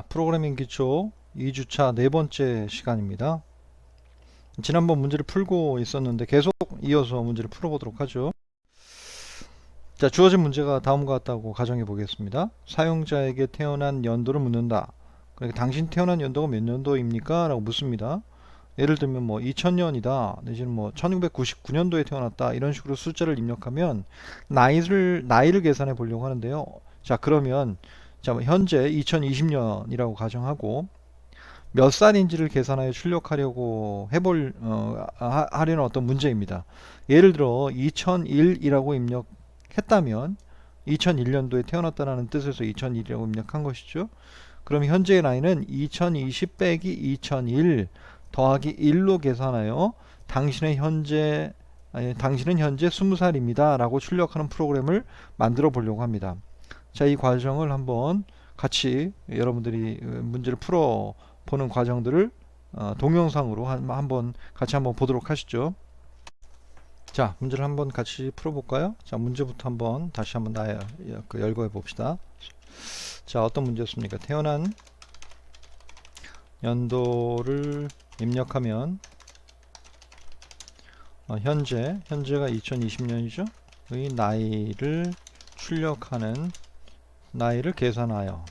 자, 프로그래밍 기초 2주차 네 번째 시간입니다. 지난번 문제를 풀고 있었는데 계속 이어서 문제를 풀어보도록 하죠. 자, 주어진 문제가 다음과 같다고 가정해 보겠습니다. 사용자에게 태어난 연도를 묻는다. 그러니까 당신 태어난 연도가 몇 년도입니까? 라고 묻습니다. 예를 들면 뭐 2000년이다 내지는 뭐 1999년도에 태어났다 이런 식으로 숫자를 입력하면 나이를 계산해 보려고 하는데요. 자, 그러면 자, 현재 2020년이라고 가정하고 몇 살인지를 계산하여 출력하려고 하려는 어떤 문제입니다. 예를 들어 2001이라고 입력했다면 2001년도에 태어났다는 뜻에서 2001이라고 입력한 것이죠. 그럼 현재의 나이는 2020 빼기 2001 더하기 1로 계산하여 당신은 현재 20살입니다 라고 출력하는 프로그램을 만들어 보려고 합니다. 자, 이 과정을 한번 같이 여러분들이 문제를 풀어 보는 과정들을 동영상으로 한번 같이 한번 보도록 하시죠. 자, 문제를 한번 같이 풀어볼까요? 자, 문제부터 한번 다시 한번 열거해 봅시다. 자, 어떤 문제였습니까? 태어난 연도를 입력하면 현재가 2020년이죠. 의 나이를 계산하여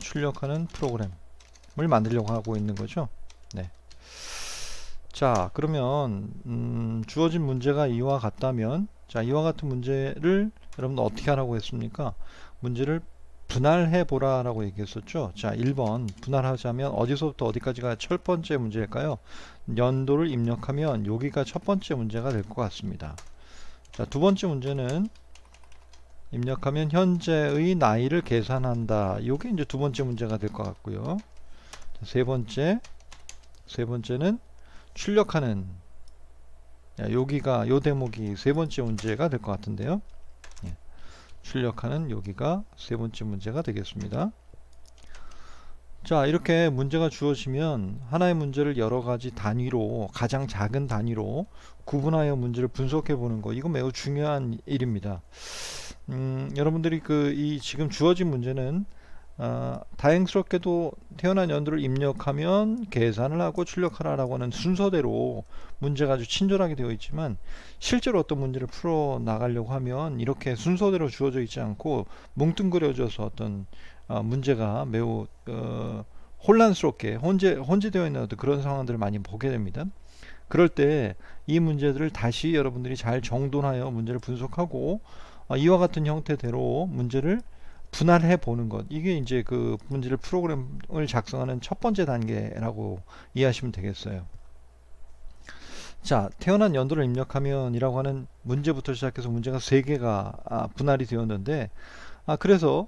출력하는 프로그램을 만들려고 하고 있는 거죠. 네. 자, 그러면 주어진 문제가 이와 같다면, 자, 이와 같은 문제를 여러분 어떻게 하라고 했습니까? 문제를 분할해 보라 라고 얘기했었죠. 자, 1번 분할하자면 어디서부터 어디까지가 첫 번째 문제일까요? 연도를 입력하면 여기가 첫 번째 문제가 될 것 같습니다. 자, 두 번째 문제는 입력하면 현재의 나이를 계산한다. 이게 이제 두 번째 문제가 될 것 같고요. 자, 세 번째는 출력하는, 여기가 요 대목이 세 번째 문제가 될 것 같은데요. 예, 출력하는 여기가 세 번째 문제가 되겠습니다. 자, 이렇게 문제가 주어지면 하나의 문제를 여러 가지 단위로, 가장 작은 단위로 구분하여 문제를 분석해 보는 거, 이거 매우 중요한 일입니다. 여러분들이 이 지금 주어진 문제는 다행스럽게도 태어난 연도를 입력하면 계산을 하고 출력하라라고 하는 순서대로 문제가 아주 친절하게 되어 있지만, 실제로 어떤 문제를 풀어 나가려고 하면 이렇게 순서대로 주어져 있지 않고 뭉뚱그려져서 어떤 문제가 매우 혼란스럽게 혼재되어 있는 어떤 그런 상황들을 많이 보게 됩니다. 그럴 때 이 문제들을 다시 여러분들이 잘 정돈하여 문제를 분석하고 이와 같은 형태대로 문제를 분할해 보는 것, 이게 이제 그 문제를 프로그램을 작성하는 첫 번째 단계라고 이해하시면 되겠어요. 자, 태어난 연도를 입력하면 이라고 하는 문제부터 시작해서 문제가 3개가 분할이 되었는데, 그래서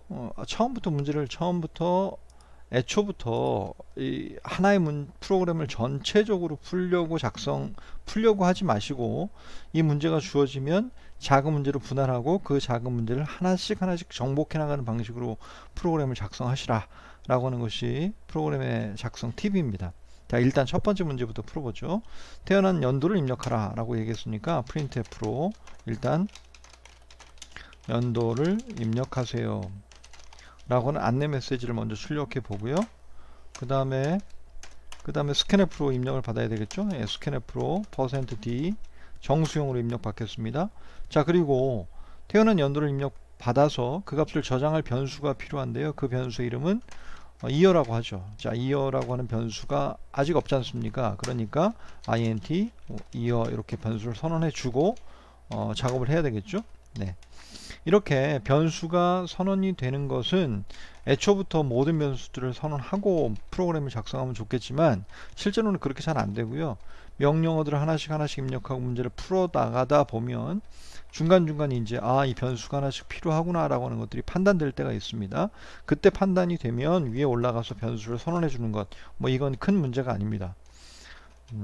애초부터 이 하나의 프로그램을 전체적으로 풀려고 하지 마시고, 이 문제가 주어지면 작은 문제로 분할하고 그 작은 문제를 하나씩 정복해 나가는 방식으로 프로그램을 작성하시라 라고 하는 것이 프로그램의 작성 팁입니다. 자, 일단 첫 번째 문제부터 풀어보죠. 태어난 연도를 입력하라 라고 얘기했으니까 printf로 일단 연도를 입력하세요 라고 하는 안내 메시지를 먼저 출력해 보고요. 그 다음에 scanf로 입력을 받아야 되겠죠. 예, scanf로 %d 정수용으로 입력 받겠습니다. 자, 그리고 태어난 연도를 입력 받아서 그 값을 저장할 변수가 필요한데요. 그 변수의 이름은 year라고 하죠. 자, year라고 하는 변수가 아직 없지 않습니까? 그러니까 int year 이렇게 변수를 선언해 주고 작업을 해야 되겠죠. 네. 이렇게 변수가 선언이 되는 것은 애초부터 모든 변수들을 선언하고 프로그램을 작성하면 좋겠지만, 실제로는 그렇게 잘 안 되고요. 명령어들을 하나씩 입력하고 문제를 풀어 나가다 보면 중간중간 이제 이 변수가 하나씩 필요하구나 라고 하는 것들이 판단될 때가 있습니다. 그때 판단이 되면 위에 올라가서 변수를 선언해 주는 것, 뭐 이건 큰 문제가 아닙니다.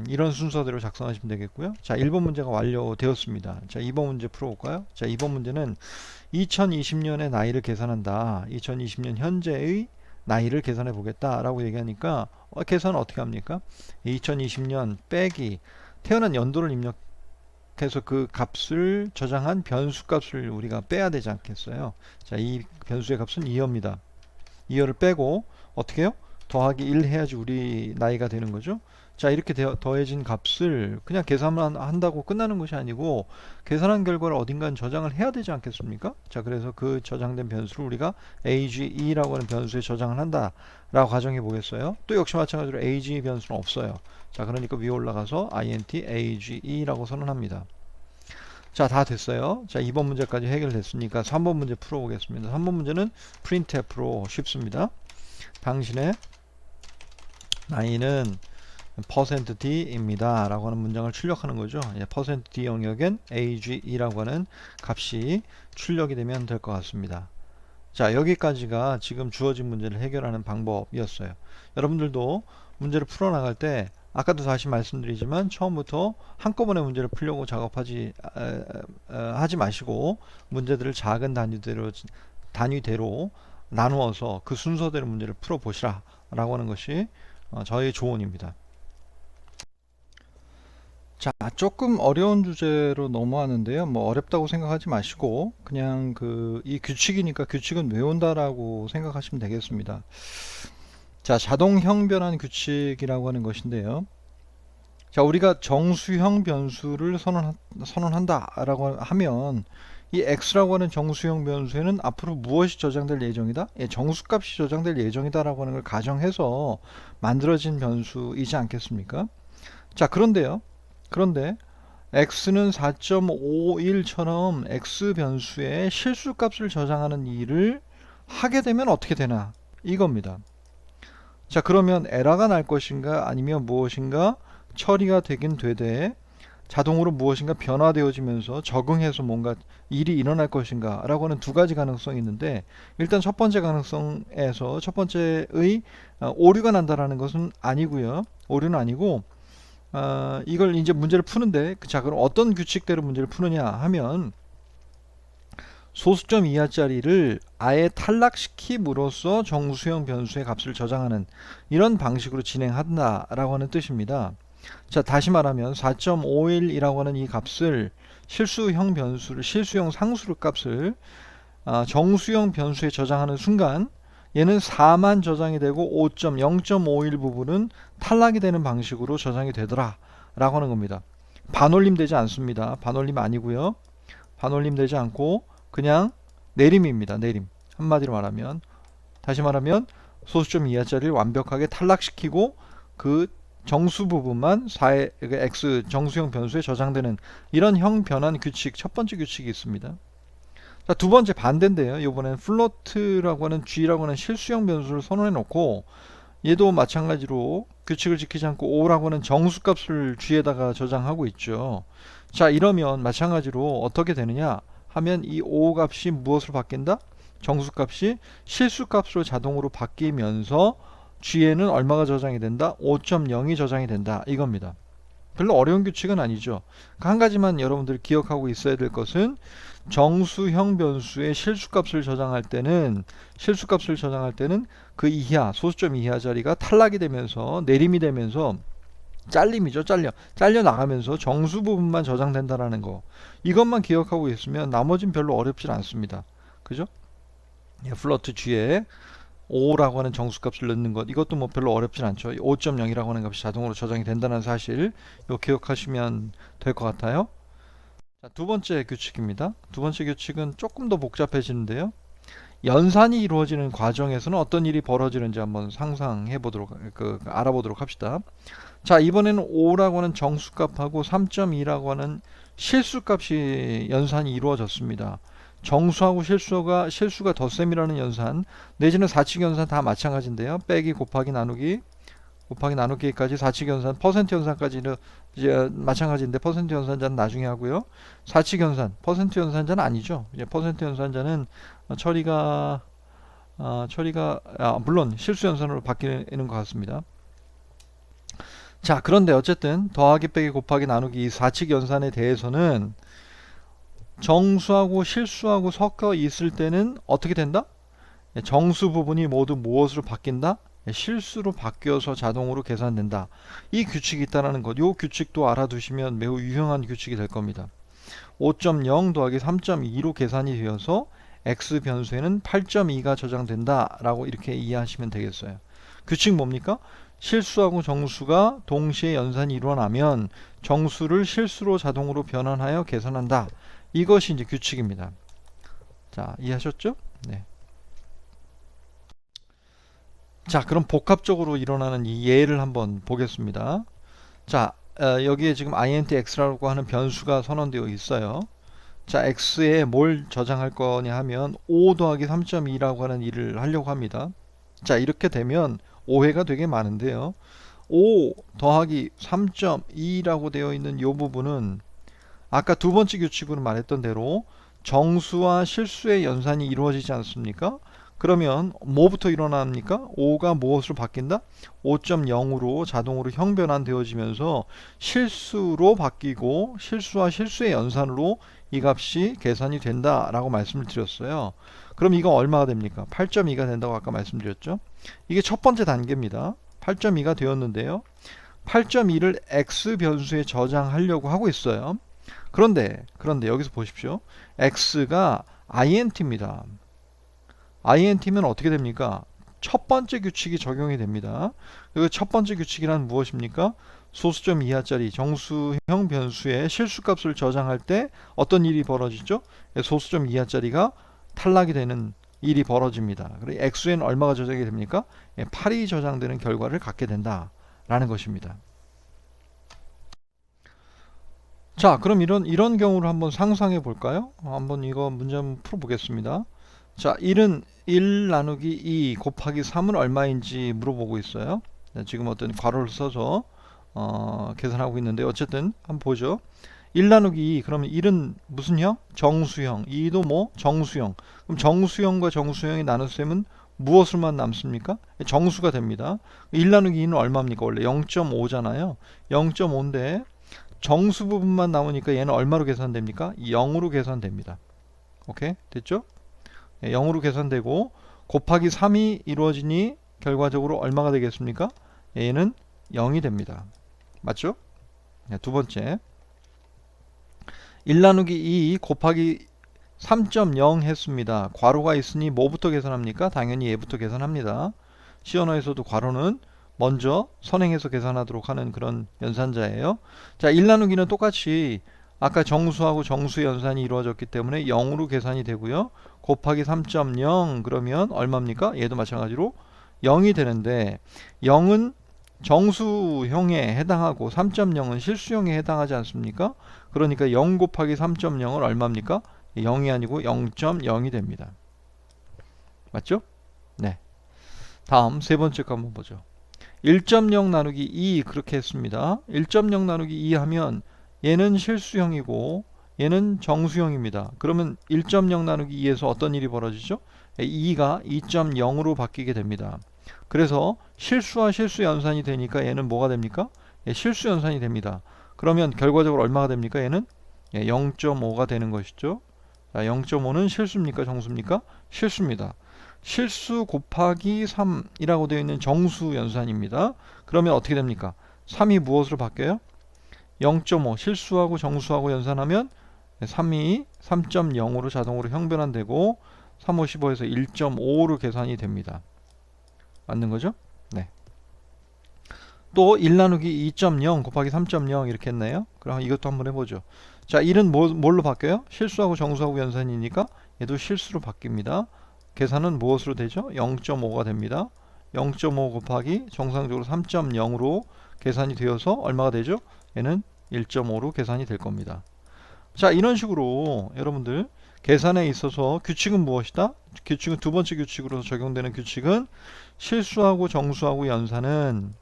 이런 순서대로 작성하시면 되겠고요. 자, 1번 문제가 완료되었습니다. 자, 2번 문제 풀어볼까요? 자, 2번 문제는 2020년의 나이를 계산한다. 2020년 현재의 나이를 계산해 보겠다 라고 얘기하니까 계산은 어떻게 합니까? 2020년 빼기 태어난 연도를 입력해서 그 값을 저장한 변수 값을 우리가 빼야 되지 않겠어요? 자, 이 변수의 값은 2입니다. 이어를 빼고 어떻게 해요? 더하기 1 해야지 우리 나이가 되는 거죠. 자, 이렇게 더해진 값을 그냥 계산만 한다고 끝나는 것이 아니고 계산한 결과를 어딘가에 저장을 해야 되지 않겠습니까? 자, 그래서 그 저장된 변수를 우리가 age라고 하는 변수에 저장을 한다라고 가정해 보겠어요. 또 역시 마찬가지로 age 변수는 없어요. 자, 그러니까 위에 올라가서 int age라고 선언합니다. 자, 다 됐어요. 자, 2번 문제까지 해결됐으니까 3번 문제 풀어보겠습니다. 3번 문제는 printf로 쉽습니다. 당신의 나이는 %d입니다 라고 하는 문장을 출력하는 거죠. 예, %d 영역엔 age라고 하는 값이 출력이 되면 될 것 같습니다. 자, 여기까지가 지금 주어진 문제를 해결하는 방법이었어요. 여러분들도 문제를 풀어나갈 때 아까도 다시 말씀드리지만 처음부터 한꺼번에 문제를 풀려고 작업하지 하지 마시고 문제들을 작은 단위대로 나누어서 그 순서대로 문제를 풀어보시라 라고 하는 것이 저의 조언입니다. 자, 조금 어려운 주제로 넘어왔는데요. 뭐 어렵다고 생각하지 마시고 그냥 이 규칙이니까 규칙은 외운다라고 생각하시면 되겠습니다. 자, 자동형 변환 규칙이라고 하는 것인데요. 자, 우리가 정수형 변수를 선언한다라고 하면 이 x라고 하는 정수형 변수에는 앞으로 무엇이 저장될 예정이다? 예, 정수값이 저장될 예정이다라고 하는 걸 가정해서 만들어진 변수이지 않겠습니까? 자, 그런데 x는 4.51처럼 x 변수에 실수값을 저장하는 일을 하게 되면 어떻게 되나? 이겁니다. 자, 그러면 에러가 날 것인가 아니면 무엇인가 처리가 되긴 되되 자동으로 무엇인가 변화되어지면서 적응해서 뭔가 일이 일어날 것인가 라고 하는 두 가지 가능성이 있는데, 일단 첫 번째 가능성에서 첫 번째의 오류가 난다라는 것은 아니고요. 오류는 아니고 이걸 이제 문제를 푸는데, 자, 그럼 어떤 규칙대로 문제를 푸느냐 하면 소수점 이하짜리를 아예 탈락시킴으로써 정수형 변수의 값을 저장하는 이런 방식으로 진행한다라고 하는 뜻입니다. 자, 다시 말하면 4.51이라고 하는 이 값을 실수형 상수를 값을 정수형 변수에 저장하는 순간 얘는 4만 저장이 되고 0.51 부분은 탈락이 되는 방식으로 저장이 되더라 라고 하는 겁니다. 반올림 되지 않습니다. 반올림 아니고요. 반올림 되지 않고 그냥 내림입니다. 내림. 한마디로 말하면, 다시 말하면 소수점 이하짜리를 완벽하게 탈락시키고 그 정수 부분만 x 정수형 변수에 저장되는 이런 형 변환 규칙, 첫 번째 규칙이 있습니다. 자, 두 번째 반대인데요. 이번엔 플로트라고 하는 g라고 하는 실수형 변수를 선언해 놓고 얘도 마찬가지로 규칙을 지키지 않고 o라고 하는 정수값을 g에다가 저장하고 있죠. 자, 이러면 마찬가지로 어떻게 되느냐 하면 이 o 값이 무엇으로 바뀐다? 정수값이 실수값으로 자동으로 바뀌면서 g에는 얼마가 저장이 된다? 5.0이 저장이 된다 이겁니다. 별로 어려운 규칙은 아니죠. 한 가지만 여러분들이 기억하고 있어야 될 것은 정수형 변수의 실수값을 저장할 때는 그 이하, 소수점 이하 자리가 탈락이 되면서 내림이 되면서 잘림이죠. 잘려 나가면서 정수 부분만 저장된다라는 거. 이것만 기억하고 있으면 나머진 별로 어렵진 않습니다. 그죠? 예, 플로트 g에 5라고 하는 정수값을 넣는 것, 이것도 뭐 별로 어렵진 않죠. 5.0이라고 하는 값이 자동으로 저장이 된다는 사실 이거 기억하시면 될 것 같아요. 자, 두 번째 규칙입니다. 두 번째 규칙은 조금 더 복잡해지는데요. 연산이 이루어지는 과정에서는 어떤 일이 벌어지는지 한번 상상해 보도록 알아보도록 합시다. 자, 이번에는 5라고 하는 정수값하고 3.2라고 하는 실수값이 연산이 이루어졌습니다. 정수하고 실수가 덧셈이라는 연산 내지는 사칙 연산 다 마찬가지인데요. 빼기 곱하기 나누기까지 사칙 연산, 퍼센트 연산까지는 이제 마찬가지인데 퍼센트 연산자는 나중에 하고요. 사칙 연산, 퍼센트 연산자는 아니죠. 이제 퍼센트 연산자는 처리가 물론 실수 연산으로 바뀌는 것 같습니다. 자, 그런데 어쨌든 더하기 빼기 곱하기 나누기 이 사칙 연산에 대해서는 정수하고 실수하고 섞여 있을 때는 어떻게 된다? 정수 부분이 모두 무엇으로 바뀐다? 실수로 바뀌어서 자동으로 계산된다. 이 규칙이 있다는 것. 이 규칙도 알아두시면 매우 유용한 규칙이 될 겁니다. 5.0 더하기 3.2로 계산이 되어서 x 변수에는 8.2가 저장된다 라고 이렇게 이해하시면 되겠어요. 규칙 뭡니까? 실수하고 정수가 동시에 연산이 일어나면 정수를 실수로 자동으로 변환하여 계산한다. 이것이 이제 규칙입니다. 자, 이해하셨죠? 네. 자, 그럼 복합적으로 일어나는 이 예를 한번 보겠습니다. 자, 여기에 지금 intx라고 하는 변수가 선언되어 있어요. 자, x에 뭘 저장할 거냐 하면 5 더하기 3.2라고 하는 일을 하려고 합니다. 자, 이렇게 되면 오해가 되게 많은데요. 5 더하기 3.2라고 되어 있는 이 부분은 아까 두 번째 규칙으로 말했던 대로 정수와 실수의 연산이 이루어지지 않습니까? 그러면 뭐부터 일어납니까? 5가 무엇으로 바뀐다? 5.0으로 자동으로 형변환되어지면서 실수로 바뀌고 실수와 실수의 연산으로 이 값이 계산이 된다라고 말씀을 드렸어요. 그럼 이거 얼마가 됩니까? 8.2가 된다고 아까 말씀드렸죠. 이게 첫 번째 단계입니다. 8.2가 되었는데요. 8.2를 x 변수에 저장하려고 하고 있어요. 그런데 여기서 보십시오. x가 int입니다. int면 어떻게 됩니까? 첫 번째 규칙이 적용이 됩니다. 그 첫 번째 규칙이란 무엇입니까? 소수점 이하짜리 정수형 변수의 실수값을 저장할 때 어떤 일이 벌어지죠? 소수점 이하짜리가 탈락이 되는 일이 벌어집니다. 그리고 x에는 얼마가 저장이 됩니까? 8이 저장되는 결과를 갖게 된다라는 것입니다. 자, 그럼 이런 경우를 한번 상상해 볼까요? 한번 이거 문제 한번 풀어 보겠습니다. 자, 1은 1 나누기 2 곱하기 3은 얼마인지 물어보고 있어요. 네, 지금 어떤 괄호를 써서 계산하고 있는데 어쨌든 한번 보죠. 1 나누기 2 그러면 1은 무슨 형? 정수형. 2도 뭐? 정수형. 그럼 정수형과 정수형이 나눗셈은 무엇을만 남습니까? 정수가 됩니다. 1 나누기 2는 얼마입니까? 원래 0.5잖아요. 0.5인데 정수 부분만 남으니까 얘는 얼마로 계산됩니까? 0으로 계산됩니다. 오케이? 됐죠? 0으로 계산되고 곱하기 3이 이루어지니 결과적으로 얼마가 되겠습니까? 얘는 0이 됩니다. 맞죠? 두 번째 1 나누기 2 곱하기 3.0 했습니다. 괄호가 있으니 뭐부터 계산합니까? 당연히 얘부터 계산합니다. 시언어에서도 괄호는 먼저 선행해서 계산하도록 하는 그런 연산자예요. 자, 1 나누기는 똑같이 아까 정수하고 정수의 연산이 이루어졌기 때문에 0으로 계산이 되고요. 곱하기 3.0 그러면 얼마입니까? 얘도 마찬가지로 0이 되는데 0은 정수형에 해당하고 3.0은 실수형에 해당하지 않습니까? 그러니까 0 곱하기 3.0은 얼마입니까? 0이 아니고 0.0이 됩니다. 맞죠? 네. 다음 세 번째 거 한번 보죠. 1.0 나누기 2 그렇게 했습니다. 1.0 나누기 2 하면 얘는 실수형이고 얘는 정수형입니다. 그러면 1.0 나누기 2에서 어떤 일이 벌어지죠? 2가 2.0으로 바뀌게 됩니다. 그래서 실수와 실수 연산이 되니까 얘는 뭐가 됩니까? 실수 연산이 됩니다. 그러면 결과적으로 얼마가 됩니까? 얘는 0.5가 되는 것이죠. 0.5는 실수입니까? 정수입니까? 실수입니다. 실수 곱하기 3이라고 되어 있는 정수 연산입니다. 그러면 어떻게 됩니까? 3이 무엇으로 바뀌어요? 0.5 실수하고 정수하고 연산하면 3이 3.0으로 자동으로 형변환되고 3, 5, 15에서 1.5로 계산이 됩니다. 맞는 거죠? 네. 또 1 나누기 2.0 곱하기 3.0 이렇게 했나요? 그럼 이것도 한번 해보죠. 자, 1은 뭘로 바뀌어요? 실수하고 정수하고 연산이니까 얘도 실수로 바뀝니다. 계산은 무엇으로 되죠? 0.5가 됩니다. 0.5 곱하기 정상적으로 3.0으로 계산이 되어서 얼마가 되죠? 얘는 1.5로 계산이 될 겁니다. 자, 이런 식으로 여러분들 계산에 있어서 규칙은 무엇이다? 규칙은 두 번째 규칙으로 적용되는 규칙은 실수하고 정수하고 연산은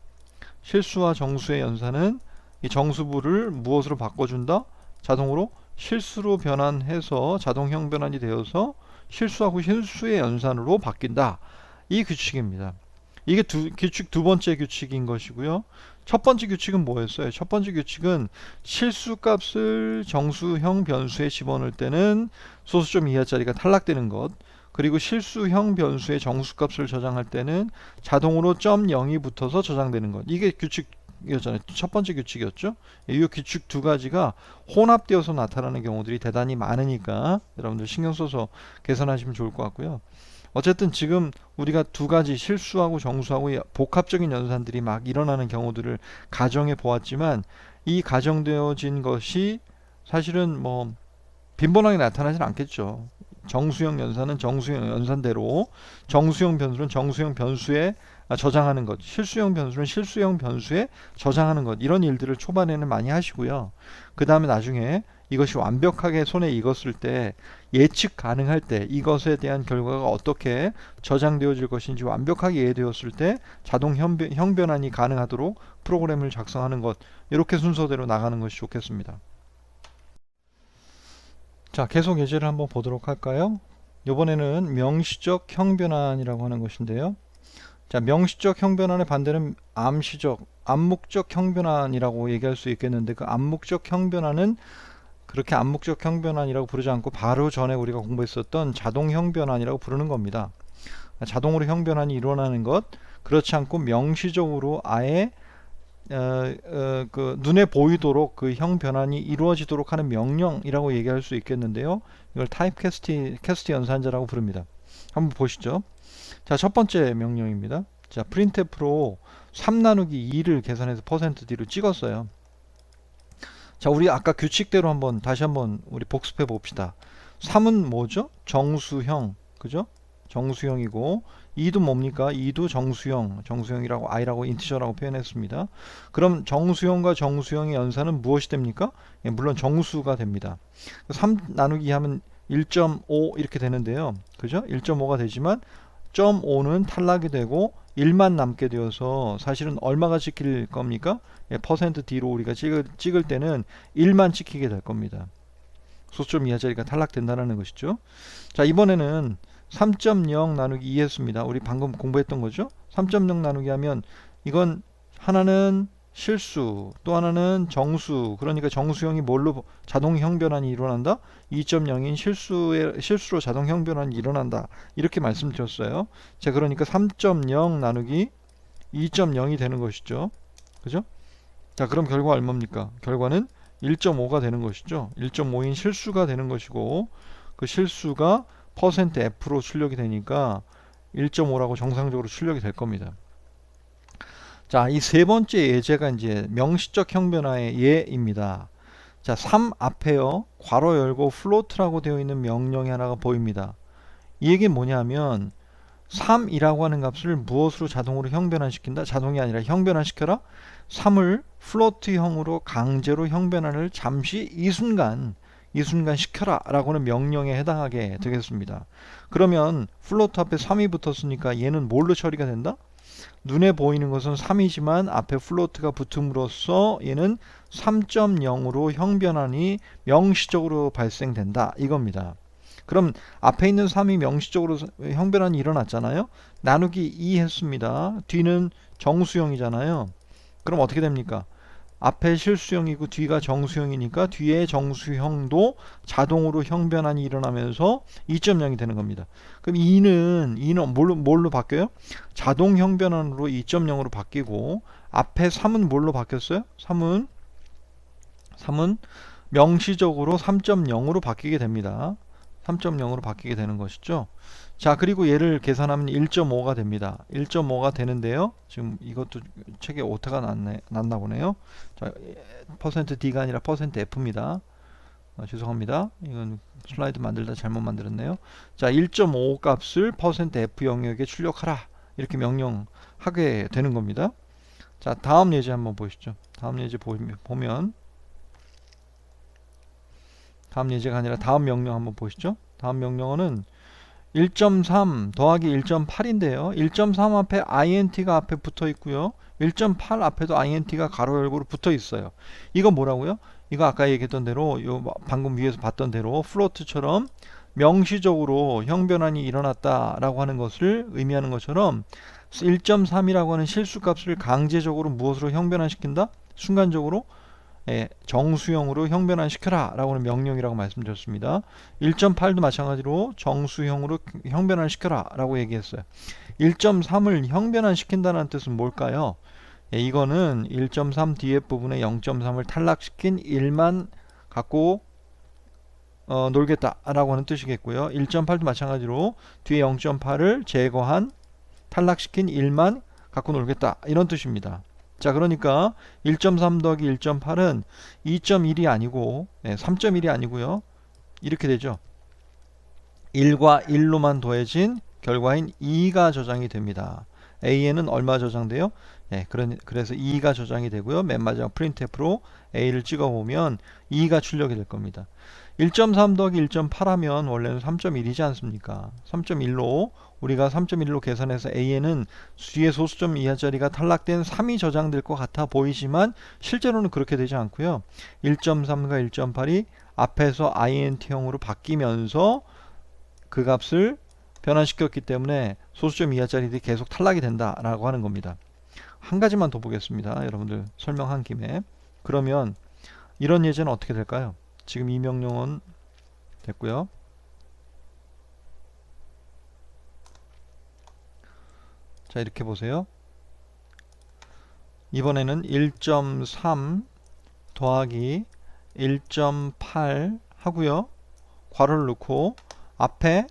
실수와 정수의 연산은 이 정수부를 무엇으로 바꿔준다? 자동으로 실수로 변환해서 자동형 변환이 되어서 실수하고 실수의 연산으로 바뀐다. 이 규칙입니다. 이게 규칙 두 번째 규칙인 것이고요. 첫 번째 규칙은 뭐였어요? 첫 번째 규칙은 실수값을 정수형 변수에 집어넣을 때는 소수점 이하짜리가 탈락되는 것, 그리고 실수형 변수의 정수값을 저장할 때는 자동으로 .0이 붙어서 저장되는 것. 이게 규칙 규칙이었잖아요. 첫 번째 규칙이었죠. 이 규칙 두 가지가 혼합되어서 나타나는 경우들이 대단히 많으니까 여러분들 신경 써서 계산하시면 좋을 것 같고요. 어쨌든 지금 우리가 두 가지 실수하고 정수하고 복합적인 연산들이 막 일어나는 경우들을 가정해 보았지만 이 가정되어진 것이 사실은 뭐 빈번하게 나타나진 않겠죠. 정수형 연산은 정수형 연산대로, 정수형 변수는 정수형 변수에 저장하는 것, 실수형 변수는 실수형 변수에 저장하는 것, 이런 일들을 초반에는 많이 하시고요. 그 다음에 나중에 이것이 완벽하게 손에 익었을 때, 예측 가능할 때 이것에 대한 결과가 어떻게 저장되어질 것인지 완벽하게 이해되었을 때 자동 형변환이 가능하도록 프로그램을 작성하는 것, 이렇게 순서대로 나가는 것이 좋겠습니다. 자, 계속 예제를 한번 보도록 할까요? 이번에는 명시적 형변환이라고 하는 것인데요. 자, 명시적 형변환의 반대는 암묵적 형변환이라고 얘기할 수 있겠는데, 그 암묵적 형변환은 그렇게 암묵적 형변환이라고 부르지 않고 바로 전에 우리가 공부했었던 자동 형변환이라고 부르는 겁니다. 자동으로 형변환이 일어나는 것, 그렇지 않고 명시적으로 아예 그 눈에 보이도록 그 형 변환이 이루어지도록 하는 명령이라고 얘기할 수 있겠는데요. 이걸 타입 캐스트 연산자라고 부릅니다. 한번 보시죠. 자, 첫 번째 명령입니다. 자, printf로 3 나누기 2를 계산해서 %d로 찍었어요. 자, 우리 아까 규칙대로 다시 한번 우리 복습해 봅시다. 3은 뭐죠? 정수형, 그죠? 정수형이고 2도 뭡니까? 2도 정수형이라고 i라고 인티저라고 표현했습니다. 그럼 정수형과 정수형의 연산은 무엇이 됩니까? 예, 물론 정수가 됩니다. 3 나누기 2 하면 1.5 이렇게 되는데요. 그죠? 1.5가 되지만 0.5는 탈락이 되고 1만 남게 되어서 사실은 얼마가 찍힐 겁니까? 예, %d로 우리가 찍을 때는 1만 찍히게 될 겁니다. 소수점 이하짜리가 탈락된다는 것이죠. 자, 이번에는 3.0 나누기 2 했습니다. 우리 방금 공부했던 거죠. 3.0 나누기 하면 이건 하나는 실수, 또 하나는 정수. 그러니까 정수형이 뭘로 자동 형변환이 일어난다? 2.0인 실수로 자동 형변환이 일어난다. 이렇게 말씀드렸어요. 자, 그러니까 3.0 나누기 2.0이 되는 것이죠. 그죠? 자, 그럼 결과 얼마입니까? 결과는 1.5가 되는 것이죠. 1.5인 실수가 되는 것이고, 그 실수가 %f로 출력이 되니까 1.5라고 정상적으로 출력이 될 겁니다. 자, 이 세 번째 예제가 이제 명시적 형변화의 예입니다. 자, 3 앞에요, 괄호 열고 플로트라고 되어 있는 명령이 하나가 보입니다. 이 얘기는 뭐냐면 3이라고 하는 값을 무엇으로 자동으로 형변환시킨다? 자동이 아니라 형변환시켜라. 3을 플로트형으로 강제로 형변환을 잠시 이 순간 시켜라 라고 하는 명령에 해당하게 되겠습니다. 그러면 플로트 앞에 3이 붙었으니까 얘는 뭘로 처리가 된다? 눈에 보이는 것은 3이지만 앞에 플로트가 붙음으로써 얘는 3.0으로 형변환이 명시적으로 발생된다 이겁니다. 그럼 앞에 있는 3이 명시적으로 형변환이 일어났잖아요. 나누기 2 했습니다. 뒤는 정수형이잖아요. 그럼 어떻게 됩니까? 앞에 실수형이고 뒤가 정수형이니까 뒤에 정수형도 자동으로 형변환이 일어나면서 2.0이 되는 겁니다. 그럼 2는 뭘로 바뀌어요? 자동 형변환으로 2.0으로 바뀌고, 앞에 3은 뭘로 바뀌었어요? 3은 명시적으로 3.0으로 바뀌게 됩니다. 3.0으로 바뀌게 되는 것이죠. 자, 그리고 얘를 계산하면 1.5가 됩니다. 1.5가 되는데요. 지금 이것도 책에 오타가 났나 보네요. 자, %d가 아니라 %f입니다. 죄송합니다. 이건 슬라이드 만들다 잘못 만들었네요. 자, 1.5 값을 %f 영역에 출력하라. 이렇게 명령하게 되는 겁니다. 자, 다음 예제 한번 보시죠. 다음 예제 보면 다음 예제가 아니라 다음 명령 한번 보시죠. 다음 명령어는 1.3 더하기 1.8인데요. 1.3 앞에 int가 앞에 붙어 있고요. 1.8 앞에도 int가 가로 열고로 붙어 있어요. 이거 뭐라고요? 이거 아까 얘기했던 대로, 방금 위에서 봤던 대로 플로트처럼 명시적으로 형변환이 일어났다라고 하는 것을 의미하는 것처럼 1.3이라고 하는 실수값을 강제적으로 무엇으로 형변환시킨다? 순간적으로 정수형으로 형변환시켜라 라고 하는 명령이라고 말씀드렸습니다. 1.8도 마찬가지로 정수형으로 형변환시켜라 라고 얘기했어요. 1.3을 형변환시킨다는 뜻은 뭘까요? 이거는 1.3 뒤에 부분에 0.3을 탈락시킨 1만 갖고 놀겠다라고 하는 뜻이겠고요. 1.8도 마찬가지로 뒤에 0.8을 제거한 탈락시킨 1만 갖고 놀겠다 이런 뜻입니다. 자, 그러니까 1.3 더하기 1.8은 2.1이 아니고 3.1이 아니고요. 이렇게 되죠. 1과 1로만 더해진 결과인 2가 저장이 됩니다. A에는 얼마 저장돼요? 그래서 2가 저장이 되고요. 맨 마지막 printf로 A를 찍어보면 2가 출력이 될 겁니다. 1.3 더하기 1.8 하면 원래는 3.1이지 않습니까? 3.1로 우리가 3.1로 계산해서 A에는 뒤에 소수점 이하짜리가 탈락된 3이 저장될 것 같아 보이지만 실제로는 그렇게 되지 않고요. 1.3과 1.8이 앞에서 int형으로 바뀌면서 그 값을 변환시켰기 때문에 소수점 이하짜리들이 계속 탈락이 된다라고 하는 겁니다. 한 가지만 더 보겠습니다. 여러분들 설명한 김에. 그러면 이런 예제는 어떻게 될까요? 지금 이 명령은 됐고요. 자, 이렇게 보세요. 이번에는 1.3 더하기 1.8 하고요. 괄호를 넣고 앞에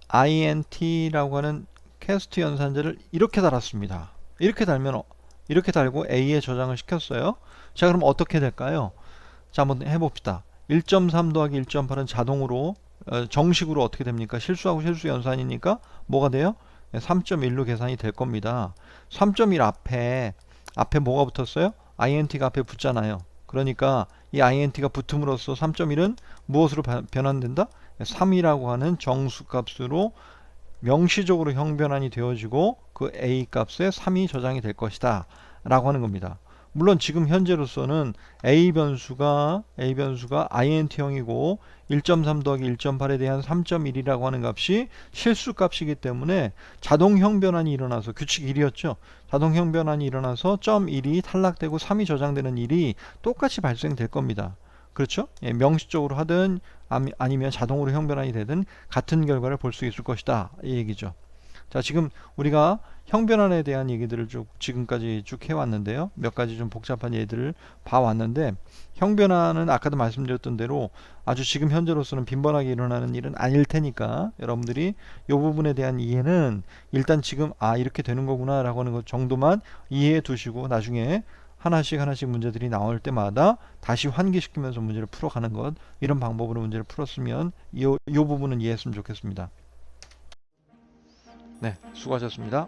int라고 하는 캐스트 연산자를 이렇게 달았습니다. 이렇게 달고 A에 저장을 시켰어요. 자, 그럼 어떻게 될까요? 자, 한번 해봅시다. 1.3 더하기 1.8은 자동으로 정식으로 어떻게 됩니까? 실수하고 실수 연산이니까 뭐가 돼요? 3.1로 계산이 될 겁니다. 3.1 앞에 뭐가 붙었어요? int가 앞에 붙잖아요. 그러니까 이 int가 붙음으로써 3.1은 무엇으로 변환된다? 3이라고 하는 정수값으로 명시적으로 형변환이 되어지고 그 a 값에 3이 저장이 될 것이다 라고 하는 겁니다. 물론 지금 현재로서는 a 변수가 int형이고 1.3 더하기 1.8에 대한 3.1이라고 하는 값이 실수 값이기 때문에 자동 형변환이 일어나서 규칙 1이었죠. 자동 형변환이 일어나서 점 1이 탈락되고 3이 저장되는 일이 똑같이 발생될 겁니다. 그렇죠? 명시적으로 하든 아니면 자동으로 형변환이 되든 같은 결과를 볼 수 있을 것이다 이 얘기죠. 자, 지금 우리가 형변환에 대한 얘기들을 지금까지 쭉 해왔는데요. 몇 가지 좀 복잡한 예들을 봐왔는데 형변환은 아까도 말씀드렸던 대로 아주 지금 현재로서는 빈번하게 일어나는 일은 아닐 테니까 여러분들이 이 부분에 대한 이해는 일단 지금 이렇게 되는 거구나 라고 하는 것 정도만 이해해 두시고 나중에 하나씩 문제들이 나올 때마다 다시 환기시키면서 문제를 풀어가는 것, 이런 방법으로 문제를 풀었으면 이 부분은 이해했으면 좋겠습니다. 네, 수고하셨습니다.